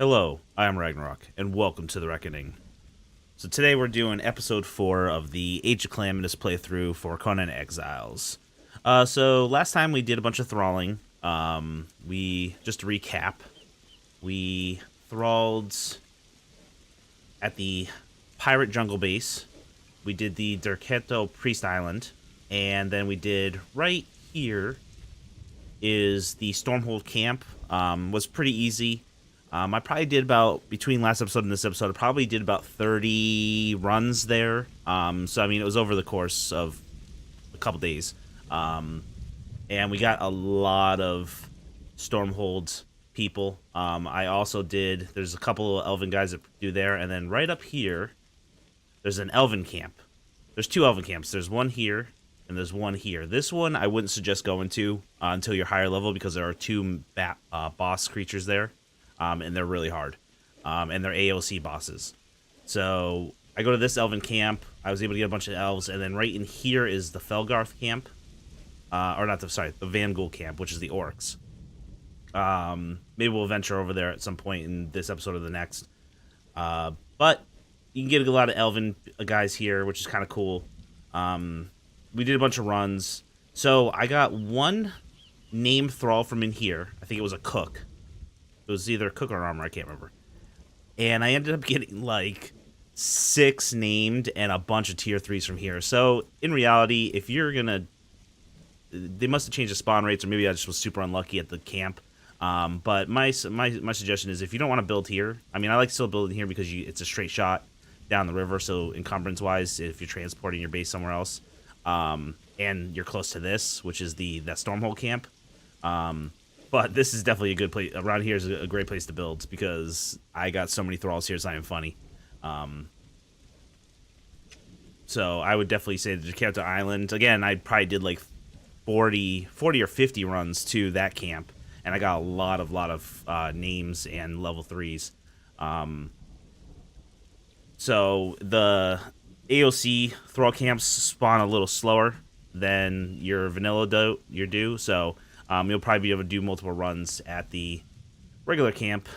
Hello, I am Ragnarok, and welcome to the Reckoning. So today we're doing episode 4 of the Age of Calamitous playthrough for Conan Exiles. So last time we did a bunch of thralling. Just to recap, we thralled at the pirate jungle base. We did the Derketo Priest Island, and then we did right here is the Stormhold Camp. Was pretty easy. I probably did about, between last episode and this episode, I probably did about 30 runs there. So, I mean, it was over the course of a couple days. And we got a lot of Stormhold people. I also did, there's a couple of Elven guys that do there. And then right up here, there's an Elven Camp. There's two Elven Camps. There's one here, and there's one here. This one I wouldn't suggest going to until you're higher level because there are two boss creatures there. And they're really hard. And they're AOC bosses. So I go to this Elven camp. I was able to get a bunch of elves. And then right in here is the Felgarth camp. The Vanghoul camp, which is the orcs. Maybe we'll venture over there at some point in this episode or the next. But you can get a lot of Elven guys here, which is kind of cool. We did a bunch of runs. So I got one named Thrall from in here. I think it was a cook. It was either cook or armor, I can't remember. And I ended up getting like 6 named and a bunch of tier 3s from here. So in reality, if you're gonna, they must have changed the spawn rates, or maybe I just was super unlucky at the camp. But my suggestion is if you don't want to build here, I mean, I like still building here because it's a straight shot down the river. So encumbrance wise, if you're transporting your base somewhere else, and you're close to this, which is that Stormhold camp. But this is definitely a good place. Around here is a great place to build because I got so many thralls here. It's not even funny. So I would definitely say the Derketo Island. Again, I probably did like 40 or 50 runs to that camp, and I got a lot of names and level 3s. So the AOC thrall camps spawn a little slower than your vanilla do. So you'll probably be able to do multiple runs at the regular camp,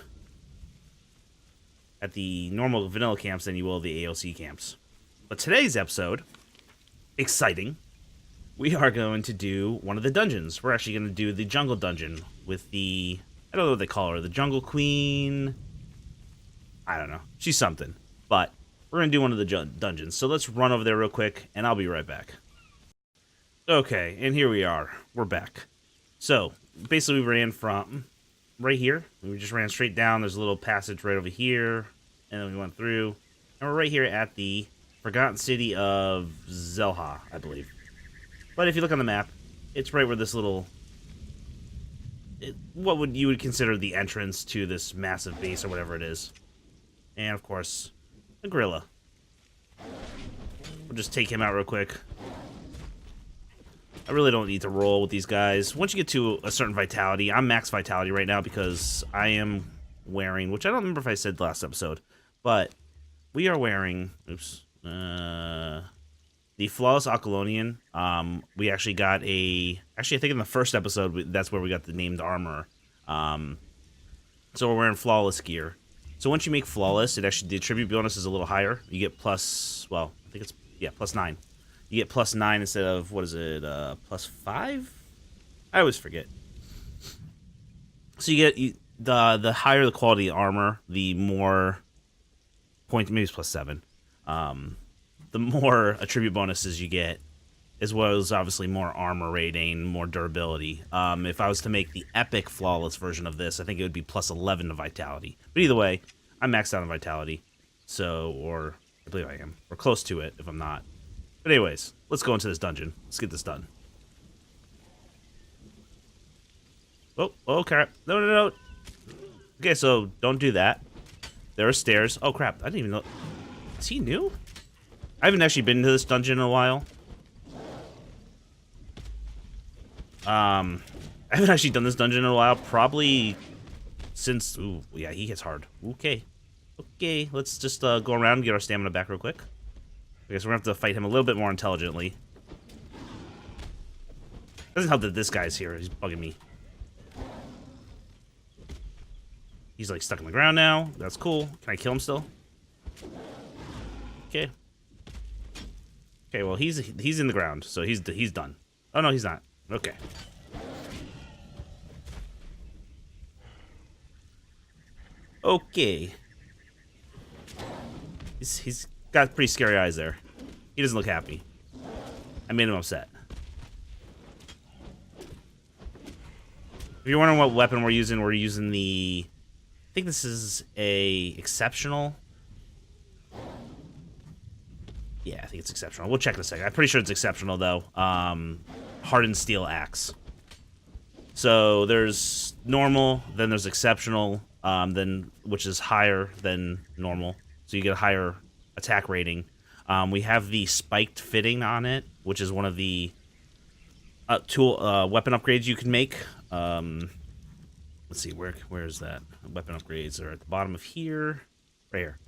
at the normal vanilla camps, than you will the AOC camps. But today's episode, exciting, we are going to do one of the dungeons. We're actually going to do the jungle dungeon with the, I don't know what they call her, the jungle queen. I don't know. She's something. But we're going to do one of the dungeons. So let's run over there real quick, and I'll be right back. Okay, and here we are. We're back. So, basically we ran from right here. We just ran straight down. There's a little passage right over here. And then we went through. And we're right here at the Forgotten City of Zelha, I believe. But if you look on the map, it's right where this little... what you would consider the entrance to this massive base or whatever it is. And, of course, a gorilla. We'll just take him out real quick. I really don't need to roll with these guys. Once you get to a certain vitality, I'm max vitality right now because I am wearing, which I don't remember if I said last episode, but we are wearing, the Flawless Akalonian. We actually got actually I think in the first episode, that's where we got the named armor. So we're wearing Flawless gear. So once you make Flawless, the attribute bonus is a little higher. You get plus, well, I think it's, yeah, plus 9. You get plus 9 instead of, what is it, plus 5? I always forget. So you get, the higher the quality of armor, the more point, maybe it's plus 7. The more attribute bonuses you get, as well as obviously more armor rating, more durability. If I was to make the epic flawless version of this, I think it would be plus 11 to vitality. But either way, I'm maxed out on vitality. So, or I believe I am. Or close to it if I'm not. But anyways, let's go into this dungeon. Let's get this done. Oh crap. No. Okay, so don't do that. There are stairs. Oh crap, I didn't even know. Is he new? I haven't actually been to this dungeon in a while. I haven't actually done this dungeon in a while. Probably since... Ooh, yeah, he hits hard. Okay, let's just go around and get our stamina back real quick. I guess we're going to have to fight him a little bit more intelligently. Doesn't help that this guy's here. He's bugging me. He's like stuck in the ground now. That's cool. Can I kill him still? Okay. Okay, well he's in the ground, so he's done. Oh no, he's not. Okay. Okay. He's got pretty scary eyes there. He doesn't look happy. I made him upset. If you're wondering what weapon we're using the... I think this is a exceptional. Yeah, I think it's exceptional. We'll check in a second. I'm pretty sure it's exceptional, though. Hardened Steel Axe. So there's normal, then there's exceptional, which is higher than normal. So you get a higher attack rating. We have the spiked fitting on it, which is one of the weapon upgrades you can make. Let's see, where is that? Weapon upgrades are at the bottom of here. Right here.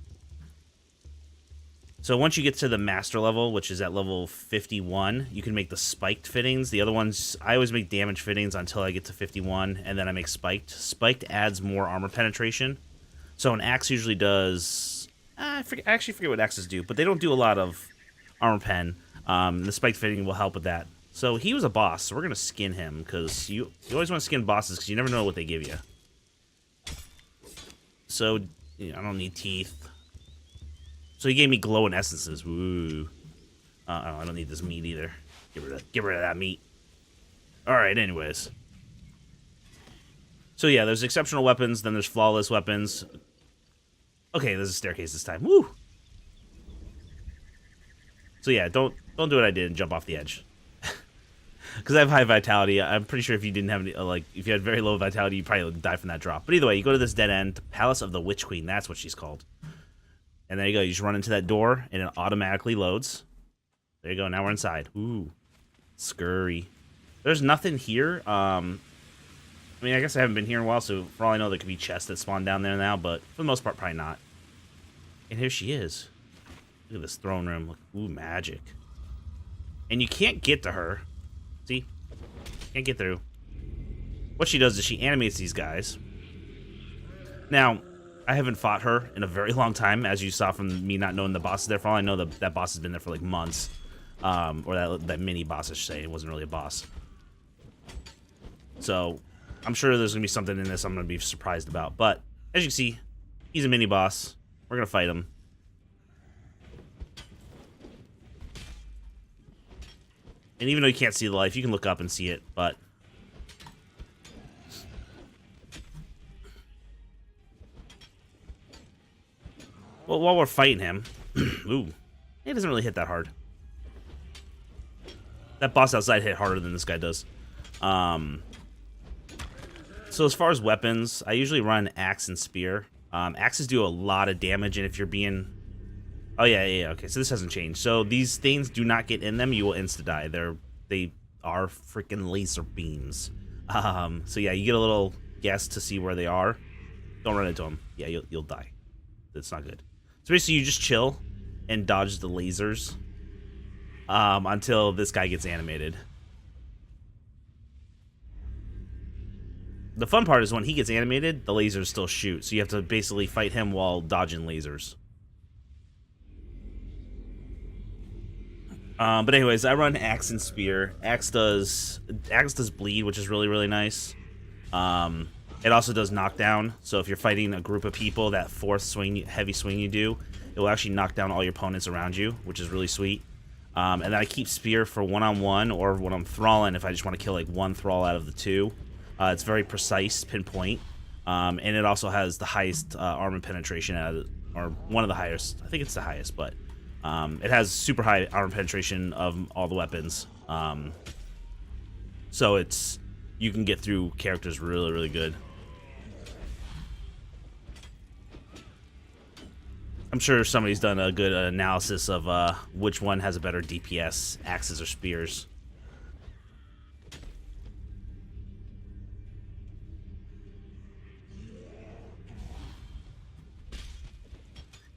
So once you get to the master level, which is at level 51, you can make the spiked fittings. The other ones, I always make damage fittings until I get to 51, and then I make spiked. Spiked adds more armor penetration. So an axe usually does... I actually forget what axes do, but they don't do a lot of armor pen. The spiked fitting will help with that. So he was a boss, so we're going to skin him, because you always want to skin bosses, because you never know what they give you. So, I don't need teeth. So he gave me glowing essences. Woo. I don't need this meat either. Get rid of that meat. Alright, anyways. So yeah, there's exceptional weapons, then there's flawless weapons. Okay, there's a staircase this time. Woo! So yeah, don't do what I did and jump off the edge. Because I have high vitality. I'm pretty sure if you didn't have any, if you had very low vitality, you probably would die from that drop. But either way, you go to this dead end, Palace of the Witch Queen. That's what she's called. And there you go. You just run into that door, and it automatically loads. There you go. Now we're inside. Ooh. Scurry. There's nothing here. I mean, I guess I haven't been here in a while, so for all I know, there could be chests that spawn down there now, but for the most part, probably not. And here she is. Look at this throne room. Look. Ooh, magic. And you can't get to her. See? Can't get through. What she does is she animates these guys. Now, I haven't fought her in a very long time, as you saw from me not knowing the boss is there. For all I know, that boss has been there for like months. Or that mini boss, I should say. It wasn't really a boss. So, I'm sure there's going to be something in this I'm going to be surprised about. But, as you can see, he's a mini boss. We're going to fight him. And even though you can't see the life, you can look up and see it, but... Well, while we're fighting him... Ooh. It doesn't really hit that hard. That boss outside hit harder than this guy does. So as far as weapons, I usually run axe and spear. Axes do a lot of damage, and if you're being... Oh, yeah, okay, so this hasn't changed. So these things do not get in them, you will insta-die. They are freaking laser beams. So yeah, you get a little guess to see where they are. Don't run into them. Yeah, you'll die. It's not good. So basically, you just chill and dodge the lasers until this guy gets animated. The fun part is when he gets animated, the lasers still shoot. So you have to basically fight him while dodging lasers. But anyways, I run axe and spear. Axe does bleed, which is really, really nice. It also does knockdown. So if you're fighting a group of people, that fourth heavy swing you do, it will actually knock down all your opponents around you, which is really sweet. And then I keep spear for one-on-one or when I'm thralling if I just want to kill like one thrall out of the two. It's very precise, pinpoint. And it also has the highest armor penetration or one of the highest. I think it's the highest, but it has super high armor penetration of all the weapons. So you can get through characters really, really good. I'm sure somebody's done a good analysis of which one has a better DPS, axes or spears.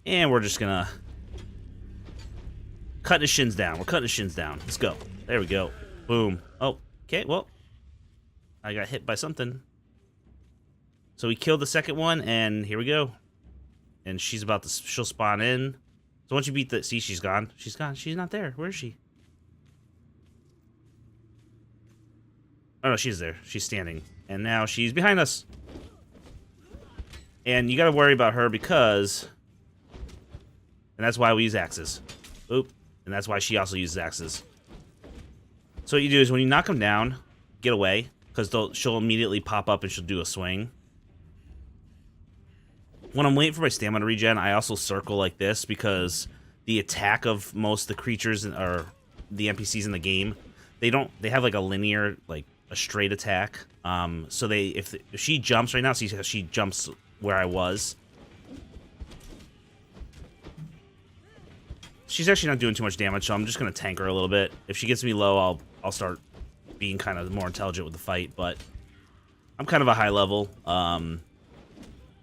And we're just gonna cut his shins down. We're cutting his shins down. Let's go. There we go. Boom. Oh, okay, well, I got hit by something. So we killed the second one, and here we go. And she's about to, she'll spawn in. So once you beat the, see, she's gone. She's gone. She's not there. Where is she? Oh, no, she's there. She's standing. And now she's behind us. And you got to worry about her because... And that's why we use axes. Oop. And that's why she also uses axes. So what you do is when you knock them down, get away. Because she'll immediately pop up and she'll do a swing. When I'm waiting for my stamina regen, I also circle like this because the attack of most of the creatures or the NPCs in the game, they have like a linear, like a straight attack. So if she jumps right now, see how she jumps where I was. She's actually not doing too much damage, so I'm just gonna tank her a little bit. If she gets me low, I'll start being kind of more intelligent with the fight. But I'm kind of a high level.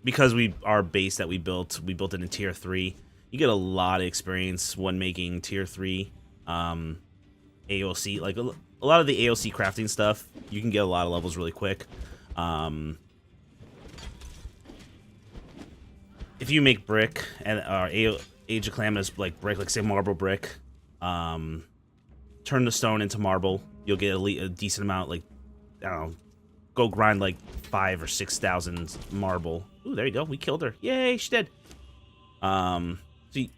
Because our base that we built it in tier 3. You get a lot of experience when making tier 3 AOC. Like a lot of the AOC crafting stuff, you can get a lot of levels really quick. If you make brick and Age of Calamitous like brick, like say marble brick, turn the stone into marble, you'll get a decent amount. Like I don't know, go grind like 5,000 or 6,000 marble. Ooh, there you go. We killed her. Yay, she did. See,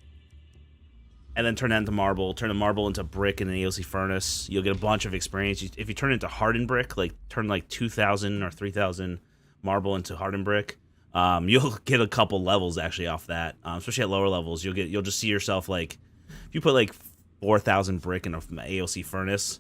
and then turn that into marble. Turn the marble into brick in an AOC furnace. You'll get a bunch of experience. If you turn it into hardened brick, like turn like 2,000 or 3,000 marble into hardened brick, you'll get a couple levels actually off that. Especially at lower levels, you'll just see yourself like if you put like 4,000 brick in an AOC furnace.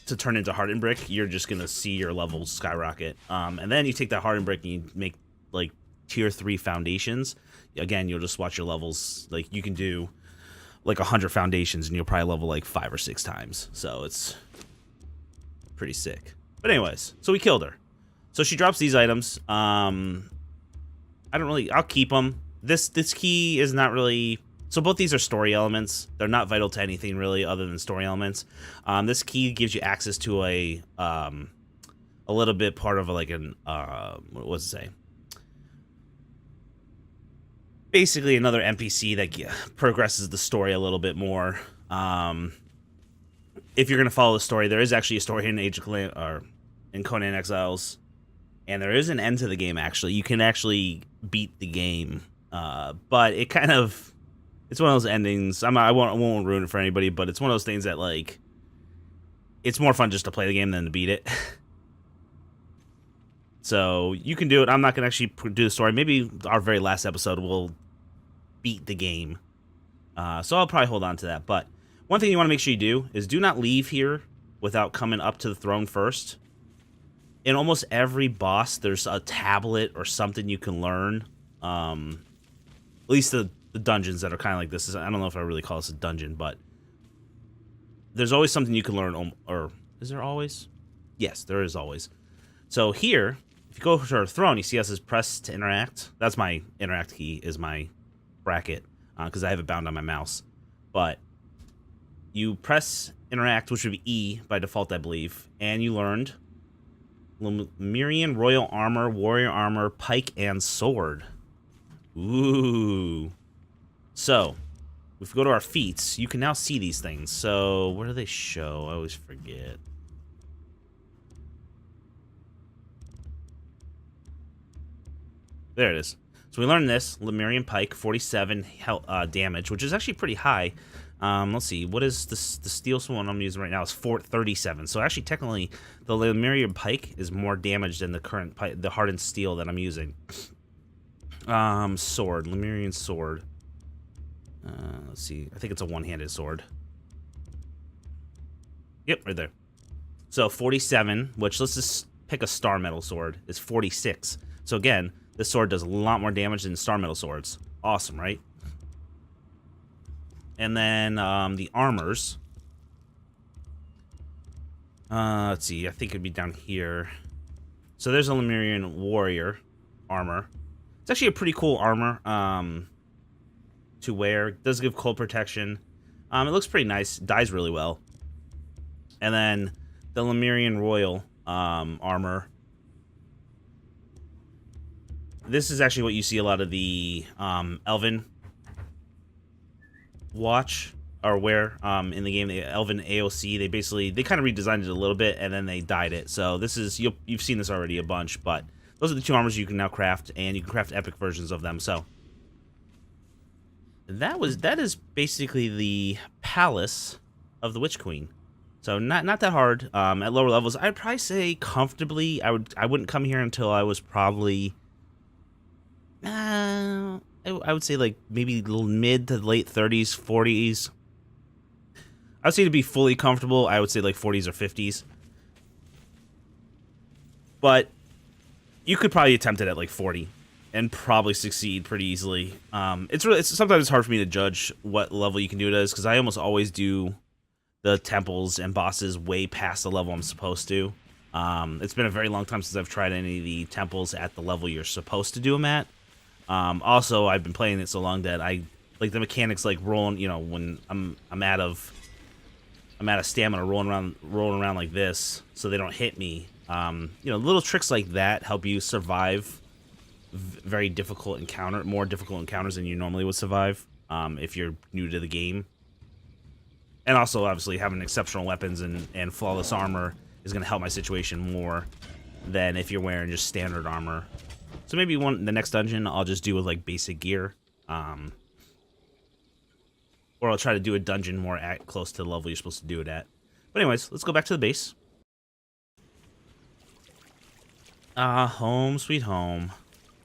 To turn into hardened brick, you're just gonna see your levels skyrocket. And then you take that hardened brick and you make like tier 3 foundations. Again, you'll just watch your levels. Like you can do like 100 foundations and you'll probably level like 5 or 6 times. So it's pretty sick. But anyways, so we killed her. So she drops these items. I'll keep them. This key is not really. So both these are story elements. They're not vital to anything really other than story elements. This key gives you access to a little bit part of like an what does it say? Basically another NPC that progresses the story a little bit more. If you're gonna follow the story, there is actually a story in Age of Calamitous or in Conan Exiles, and there is an end to the game. Actually, you can actually beat the game, but it kind of. It's one of those endings. I won't ruin it for anybody, but it's one of those things that like, it's more fun just to play the game than to beat it. So you can do it. I'm not gonna actually do the story. Maybe our very last episode will beat the game. So I'll probably hold on to that. But one thing you want to make sure you do is do not leave here without coming up to the throne first. In almost every boss, there's a tablet or something you can learn. At least the dungeons that are kind of like this. I don't know if I really call this a dungeon, but there's always something you can learn. Or is there always? Yes, there is always. So here, if you go to our throne, you see us as press to interact. That's my interact key, is my bracket, because I have it bound on my mouse. But you press interact, which would be E by default, I believe, and you learned Lemurian royal armor, warrior armor, pike, and sword. Ooh. So, if we go to our feats, you can now see these things. So, where do they show? I always forget. There it is. So we learned this. Lemurian pike, 47 damage, which is actually pretty high. Let's see. What is the steel one I'm using right now? Is 437. So actually, technically, the Lemurian pike is more damage than the current pike, the hardened steel that I'm using. Sword. Lemurian sword. Let's see. I think it's a one-handed sword. Yep, right there. So 47, which let's just pick a star metal sword, is 46. So again, this sword does a lot more damage than star metal swords. Awesome, right? And then the armors. Let's see. I think it'd be down here. So there's a Lemurian warrior armor. It's actually a pretty cool armor to wear. It does give cold protection. It looks pretty nice. Dies really well. And then the Lemurian royal armor this is actually what you see a lot of the Elven watch or wear in the game. The Elven AOC, they kind of redesigned it a little bit and then they dyed it. So this is you've seen this already a bunch, but those are the two armors you can now craft, and you can craft epic versions of them. So that is basically the palace of the Witch Queen. So not that hard. At lower levels, I'd probably say comfortably. I wouldn't come here until I was probably I would say like maybe mid to late 30s, 40s. I would say to be fully comfortable, I would say like 40s or 50s. But you could probably attempt it at like 40 and probably succeed pretty easily. It's sometimes it's hard for me to judge what level you can do it as, because I almost always do the temples and bosses way past the level I'm supposed to. It's been a very long time since I've tried any of the temples at the level you're supposed to do them at. Also, I've been playing it so long that I like the mechanics, like rolling. You know, when I'm out of stamina, rolling around like this, so they don't hit me. You know, little tricks like that help you survive very difficult more difficult encounters than you normally would survive if you're new to the game. And also, obviously, having exceptional weapons and flawless armor is going to help my situation more than if you're wearing just standard armor. So maybe the next dungeon I'll just do with like basic gear, or I'll try to do a dungeon more close to the level you're supposed to do it at. But anyways, let's go back to the base. Home sweet home.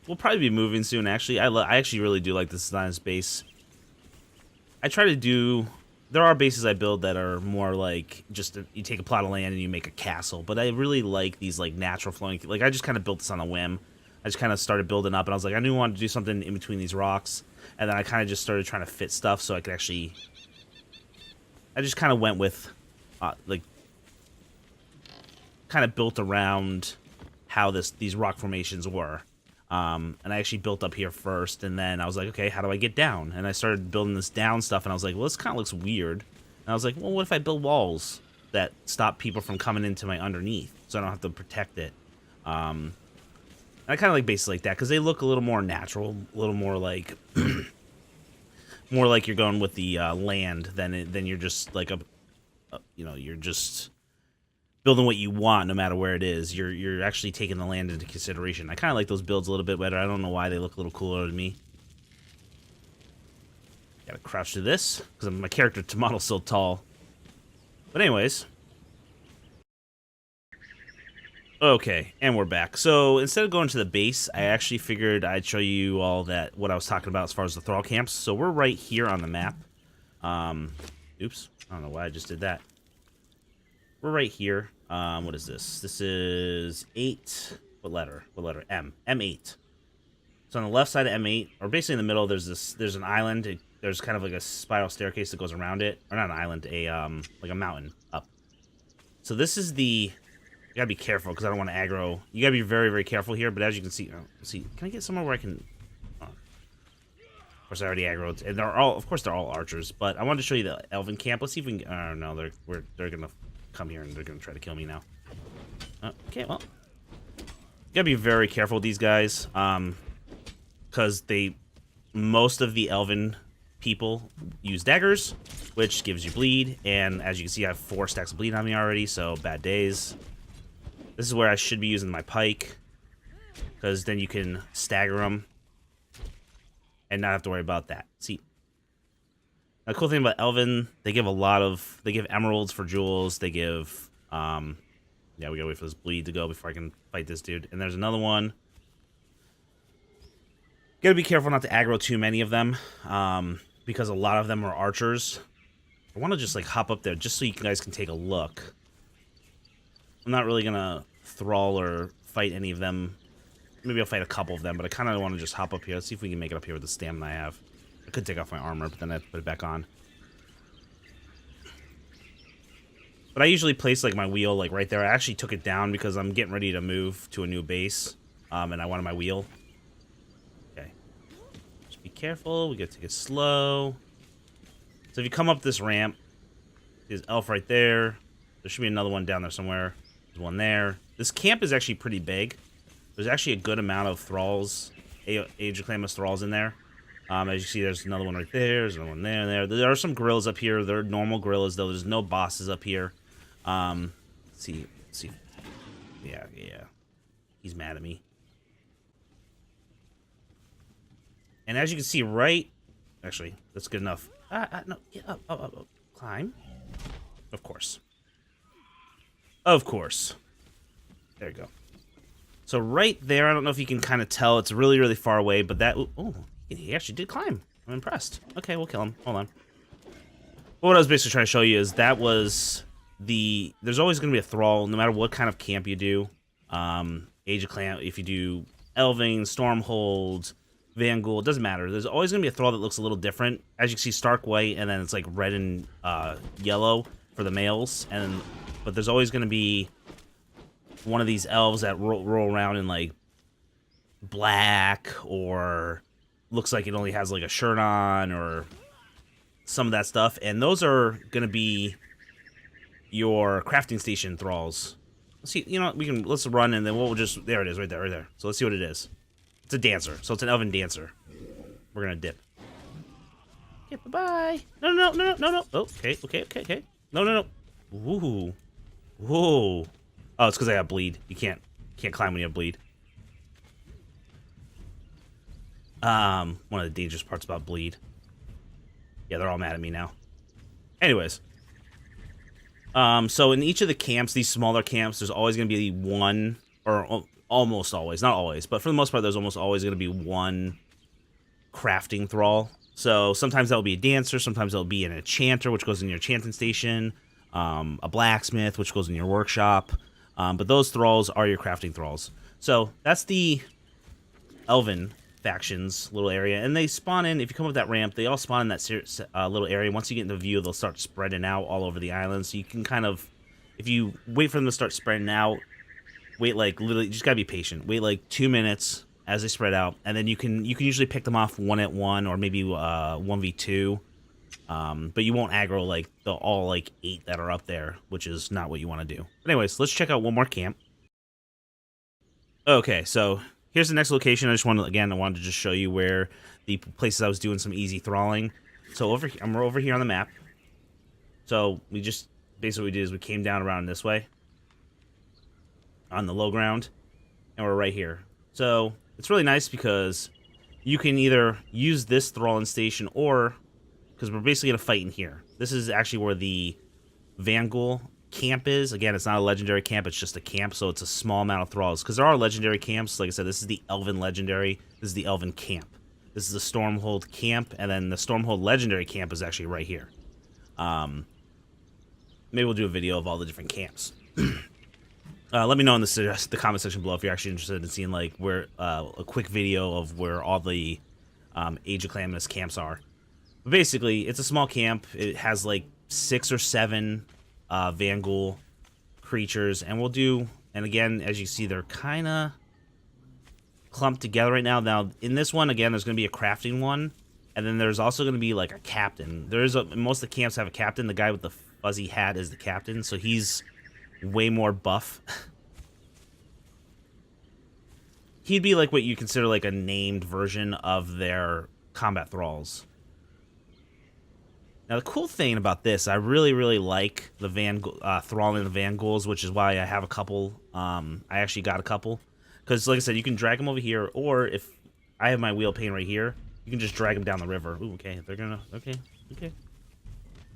We'll probably be moving soon. Actually, I actually really do like this design base. I try to do. There are bases I build that are more like just you take a plot of land and you make a castle. But I really like these like natural flowing. Like I just kind of built this on a whim. I just kind of started building up, and I was like, I knew I wanted to do something in between these rocks, and then I kind of just started trying to fit stuff so I could actually. I just kind of went with, like, kind of built around how these rock formations were. And I actually built up here first, and then I was like, okay, how do I get down? And I started building this down stuff, and I was like, well, this kind of looks weird. And I was like, well, what if I build walls that stop people from coming into my underneath, so I don't have to protect it? I kind of like bases like that, because they look a little more natural, a little more like, more like you're going with the land than you're just like you know, you're just building what you want no matter where it is. You're actually taking the land into consideration. I kind of like those builds a little bit better. I don't know why they look a little cooler to me. Gotta crouch through this because my character Tomato's so tall. But anyways. Okay, and we're back. So instead of going to the base, I actually figured I'd show you all what I was talking about as far as the Thrall Camps. So we're right here on the map. Oops, I don't know why I just did that. We're right here. What is this? This is 8. What letter? What letter? M. M8. So on the left side of M8, or basically in the middle, there's an island. There's kind of like a spiral staircase that goes around it. Or not an island, like a mountain up. So this is the... You gotta be careful, because I don't want to aggro. You gotta be very, very careful here, but as you can see... can I get somewhere where I can... Oh. Of course, I already aggroed. And of course, they're all archers, but I wanted to show you the Elven Camp. Let's see if we can... Oh, no, they're gonna come here, and they're gonna try to kill me now. Okay, well... You gotta be very careful with these guys, because most of the Elven people use daggers, which gives you bleed, and as you can see, I have 4 stacks of bleed on me already, so bad days. This is where I should be using my pike, because then you can stagger them and not have to worry about that. See, the cool thing about Elven, they give emeralds for jewels. They give, yeah, we gotta wait for this bleed to go before I can fight this dude. And there's another one. Gotta be careful not to aggro too many of them, because a lot of them are archers. I want to just like hop up there just so you guys can take a look. I'm not really gonna thrall or fight any of them. Maybe I'll fight a couple of them, but I kind of want to just hop up here. Let's see if we can make it up here with the stamina I have. I could take off my armor, but then I have to put it back on. But I usually place like my wheel like right there. I actually took it down because I'm getting ready to move to a new base, and I wanted my wheel. Okay, just be careful. We gotta take it slow. So if you come up this ramp, there's elf right there. There should be another one down there somewhere. There's one there. This camp is actually pretty big. There's actually a good amount of thralls Age of Calamitous Thralls in there. As you see, there's another one right there. There's another one there and there. There are some gorillas up here. They're normal gorillas, though. There's no bosses up here. Let's see. Yeah. He's mad at me. And as you can see, actually, that's good enough. No, get up. Climb. Of course. There you go. So right there, I don't know if you can kind of tell. It's really, really far away, but that... Oh, he actually did climb. I'm impressed. Okay, we'll kill him. Hold on. What I was basically trying to show you is that was the... There's always going to be a Thrall, no matter what kind of camp you do. Age of Clam, if you do Elving, Stormhold, Vanghoul, it doesn't matter. There's always going to be a Thrall that looks a little different. As you can see, stark white, and then it's like red and yellow for the males. But there's always going to be one of these elves that roll around in like black, or looks like it only has like a shirt on, or some of that stuff. And those are going to be your crafting station Thralls. Let's see, you know, let's run, and then we'll just, there it is, right there. So let's see what it is. It's a dancer, so it's an elven dancer. We're gonna dip. Yeah, bye-bye. No. Oh, okay. No. Ooh. Whoa. Oh, it's because I have bleed. You can't climb when you have bleed. One of the dangerous parts about bleed. Yeah, they're all mad at me now. Anyways. So in each of the camps, these smaller camps, there's always going to be one, or almost always, not always, but for the most part, there's almost always going to be one crafting Thrall. So sometimes that'll be a dancer, sometimes that'll be an enchanter, which goes in your enchanting station, a blacksmith, which goes in your workshop, but those Thralls are your crafting Thralls. So that's the Elven factions little area, and they spawn in, if you come up that ramp, they all spawn in that little area. Once you get into view, they'll start spreading out all over the island, so you can kind of, if you wait for them to start spreading out, wait like literally, you just gotta be patient, wait like 2 minutes as they spread out, and then you can usually pick them off 1-at-1 or maybe 1v2, but you won't aggro like the all like 8 that are up there, which is not what you want to do. But anyways, let's check out one more camp. Okay, so here's the next location. I wanted to just show you where the places I was doing some easy thralling. So we're over here on the map. So basically what we did is we came down around this way on the low ground, and we're right here. So it's really nice because you can either use this thralling station, or because we're basically gonna fight in here. This is actually where the Vanghoul camp is. Again, it's not a legendary camp, it's just a camp, so it's a small amount of Thralls. Because there are legendary camps, like I said, this is the Elven legendary, this is the Elven camp. This is the Stormhold camp, and then the Stormhold legendary camp is actually right here. Maybe we'll do a video of all the different camps. Let me know in the comment section below if you're actually interested in seeing like where a quick video of where all the Age of Calamitous camps are. But basically, it's a small camp. It has like 6 or 7 Vanghoul creatures, and and again, as you see, they're kind of clumped together right now. Now, in this one, again, there's going to be a crafting one, and then there's also going to be like a captain. Most of the camps have a captain. The guy with the fuzzy hat is the captain, so he's way more buff. He'd be like what you consider like a named version of their combat thralls. Now, the cool thing about this, I really, really like the thralling the Vanghouls, which is why I have a couple. I actually got a couple. Because, like I said, you can drag them over here, or if I have my wheel pane right here, you can just drag them down the river. Ooh, okay, they're gonna... Okay.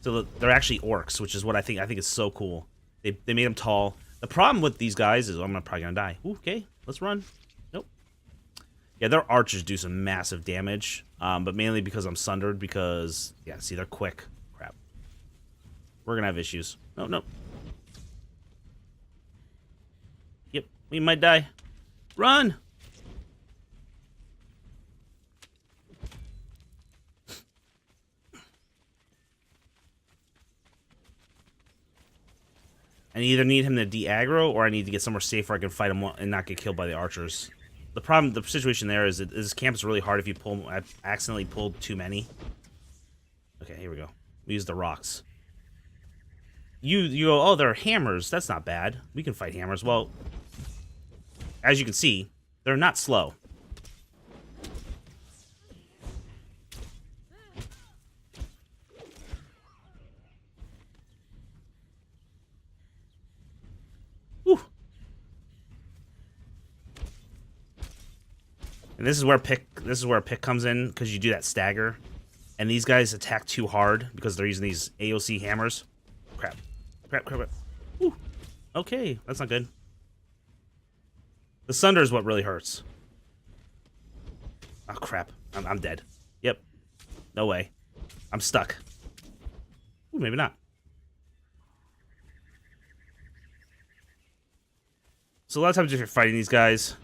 So they're actually orcs, which is what I think is so cool. They made them tall. The problem with these guys is I'm probably gonna die. Ooh, okay, let's run. Nope. Yeah, their archers do some massive damage, but mainly because I'm sundered, because, yeah, see, they're quick. Crap. We're gonna have issues. No. Yep, we might die. Run! I either need him to de-aggro, or I need to get somewhere safe where I can fight him and not get killed by the archers. The situation there is that this camp is really hard if you I accidentally pulled too many. Okay, here we go. We use the rocks. You go, oh, they're hammers. That's not bad. We can fight hammers. Well, as you can see, they're not slow. And this is where pick comes in, because you do that stagger. And these guys attack too hard because they're using these AOC hammers. Crap. Crap, crap, crap. Ooh. Okay, that's not good. The Sunder is what really hurts. Oh, crap. I'm dead. Yep. No way. I'm stuck. Ooh, maybe not. So a lot of times if you're fighting these guys...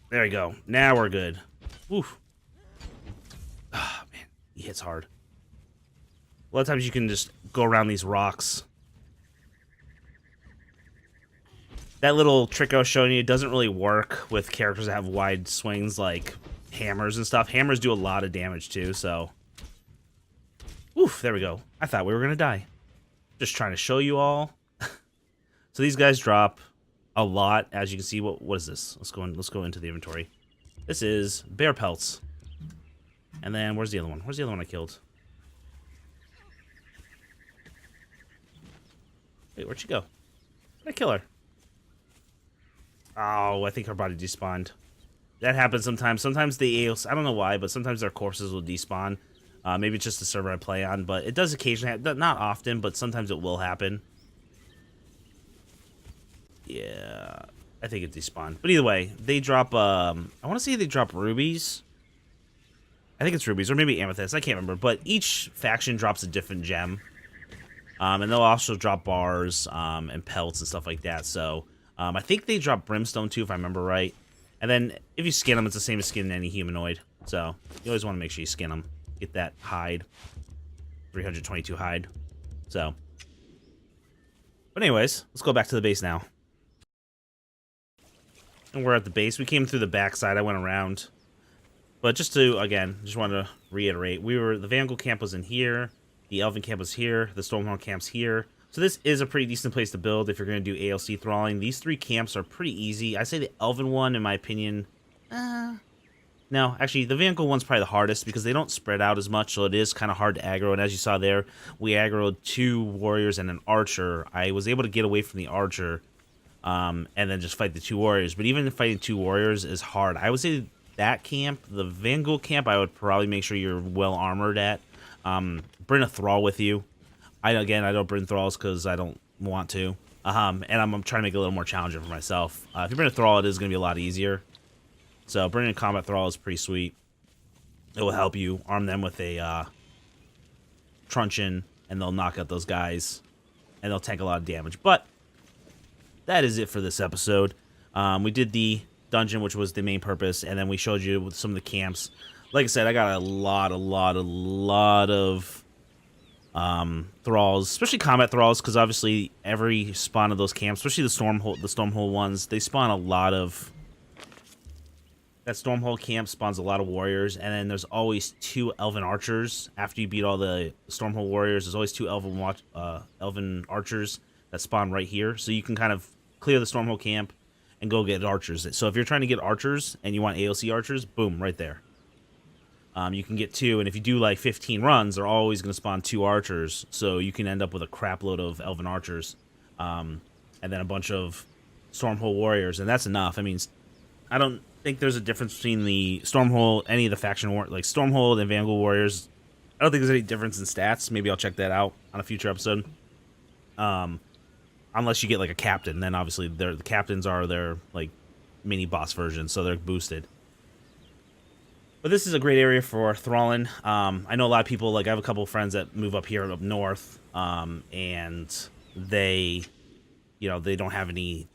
There we go. Now we're good. Oof. Ah, man. He hits hard. A lot of times you can just go around these rocks. That little trick I was showing you doesn't really work with characters that have wide swings like hammers and stuff. Hammers do a lot of damage too, so... Oof, there we go. I thought we were going to die. Just trying to show you all. So these guys drop a lot, as you can see. What is this? Let's go into the inventory. This is bear pelts. And then where's the other one? Where's the other one I killed? Wait, where'd she go? Did I kill her? Oh, I think her body despawned. That happens sometimes. Sometimes the AOS, I don't know why, but sometimes their corpses will despawn. Maybe it's just the server I play on, but it does occasionally happen. Not often, but sometimes it will happen. Yeah, I think it despawned. But either way, they drop, I want to say they drop rubies. I think it's rubies, or maybe amethyst. I can't remember. But each faction drops a different gem. And they'll also drop bars and pelts and stuff like that. So I think they drop brimstone too, if I remember right. And then if you skin them, it's the same as skinning any humanoid. So you always want to make sure you skin them. Get that hide. 322 hide. So. But anyways, let's go back to the base now. And we're at the base. We came through the backside. I went around. But just to, again, just wanted to reiterate. The Vanghoul camp was in here. The Elven camp was here. The Stormhorn camp's here. So this is a pretty decent place to build if you're going to do AOC thralling. These three camps are pretty easy. I say the Elven one, in my opinion... No, actually, the Vanghoul one's probably the hardest because they don't spread out as much, so it is kind of hard to aggro. And as you saw there, we aggroed 2 warriors and an archer. I was able to get away from the archer and then just fight the 2 warriors. But even fighting 2 warriors is hard. I would say that camp, the Vanghoul camp, I would probably make sure you're well armored at. Bring a Thrall with you. I don't bring Thralls because I don't want to. And I'm trying to make it a little more challenging for myself. If you bring a Thrall, it is going to be a lot easier. So bringing a combat Thrall is pretty sweet. It will help you arm them with a truncheon, and they'll knock out those guys, and they'll tank a lot of damage. But that is it for this episode. We did the dungeon, which was the main purpose, and then we showed you with some of the camps. Like I said, I got a lot of Thralls, especially combat Thralls, because obviously every spawn of those camps, especially the Stormhole ones, they spawn a lot of... That Stormhole camp spawns a lot of warriors, and then there's always 2 Elven archers. After you beat all the Stormhole warriors, there's always 2 Elven archers that spawn right here. So you can kind of clear the Stormhole camp and go get archers. So if you're trying to get archers and you want AOC archers, boom, right there. You can get 2, and if you do like 15 runs, they're always going to spawn 2 archers. So you can end up with a crap load of Elven archers, and then a bunch of Stormhole warriors, and that's enough. I mean, I don't think there's a difference between the Stormhole, any of the faction like Stormhole and Vanghoul warriors. I don't think there's any difference in stats. Maybe I'll check that out on a future episode. Unless you get like a captain, then obviously the captains are their like mini boss version, so they're boosted. But this is a great area for thralling. I know a lot of people, like I have a couple of friends that move up here up north, and they, they don't have any.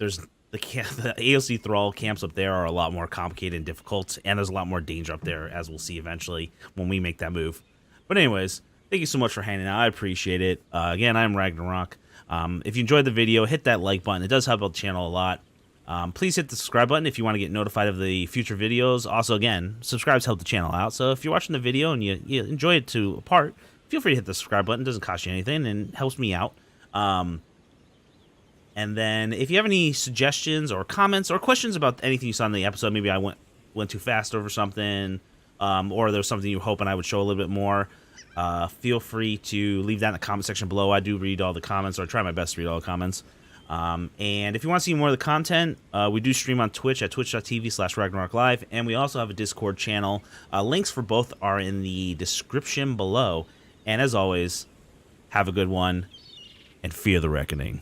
The AOC Thrall camps up there are a lot more complicated and difficult, and there's a lot more danger up there, as we'll see eventually when we make that move. But anyways, thank you so much for hanging out. I appreciate it. Again, I'm Ragnarok. If you enjoyed the video, hit that like button. It does help out the channel a lot. Please hit the subscribe button if you want to get notified of the future videos. Also, again, subscribes help the channel out. So if you're watching the video and you enjoy it to a part, feel free to hit the subscribe button. It doesn't cost you anything and helps me out. And then if you have any suggestions or comments or questions about anything you saw in the episode, maybe I went too fast over something, or there's something you were hoping I would show a little bit more, feel free to leave that in the comment section below. I do read all the comments, or I try my best to read all the comments. And if you want to see more of the content, we do stream on Twitch at twitch.tv/RagnarrockLive, and we also have a Discord channel. Links for both are in the description below. And as always, have a good one, and fear the reckoning.